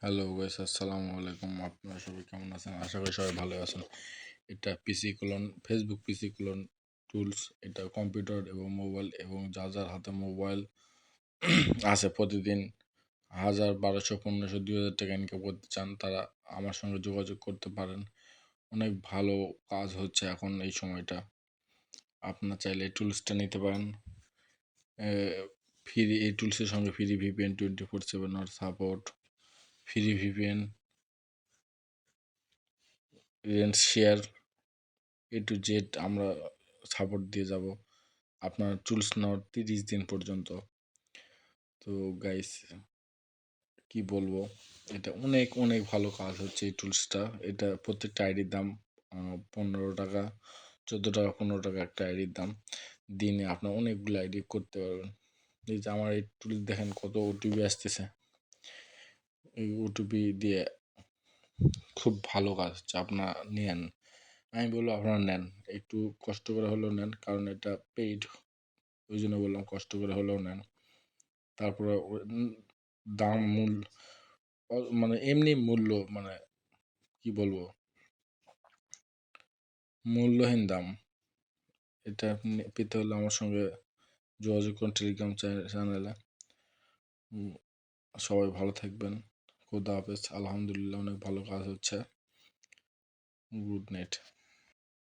Hello guys, আসসালামু আলাইকুম। আপনারা সবাই কেমন আছেন? আশা করি সবাই ভালো আছেন। এটা পিসি ক্লোন, ফেসবুক পিসি ক্লোন টুলস। এটা কম্পিউটার এবং মোবাইল এবং যার হাতে মোবাইল আছে প্রতিদিন 1000, 1200, 1500, 2000 টাকা ইনকাম করতে চান, তারা আমার সঙ্গে যোগাযোগ করতে পারেন। অনেক ভালো কাজ হচ্ছে এখন এই সময়টা। আপনার চাইলে এই টুলসটা নিতে পারেন। ফ্রি, এই টুলসের সঙ্গে ফ্রি ভিপিএন 24/7 আর support, free VPN, rent share, A to Z আমরা সাপোর্ট দিয়ে যাব আপনার টুলস নেওয়ার 30 দিন পর্যন্ত। তো গাইস, কি বলবো, এটা অনেক অনেক ভালো কাজ হচ্ছে এই টুলসটা। এটা প্রত্যেকটা আইডির দাম 15 টাকা, 14 টাকা, 15 টাকা একটা আইডির দাম। দিনে আপনার অনেকগুলো আইডি করতে পারবেন। এই যে আমার এই টুল দেখেন কত ওটিপি আসতেছে। এই ওটিপি দিয়ে খুব ভালো কাজ হচ্ছে, আপনার নেন। আমি বলবো আপনারা নেন, একটু কষ্ট করে হলেও নেন, কারণ এটা পেইড। ওই জন্য বললাম কষ্ট করে হলেও নেন। তারপরে দাম মানে এমনি মূল্য, মানে কি বলবো, মূল্যহীন দাম। এটা আপনি পেতে হলে আমার সঙ্গে যোগাযোগ করুন টেলিগ্রাম চ্যানেলে। সবাই ভালো থাকবেন। খোদা হাফেজ। আলহামদুলিল্লাহ, অনেক ভালো কাজ হচ্ছে। Good night.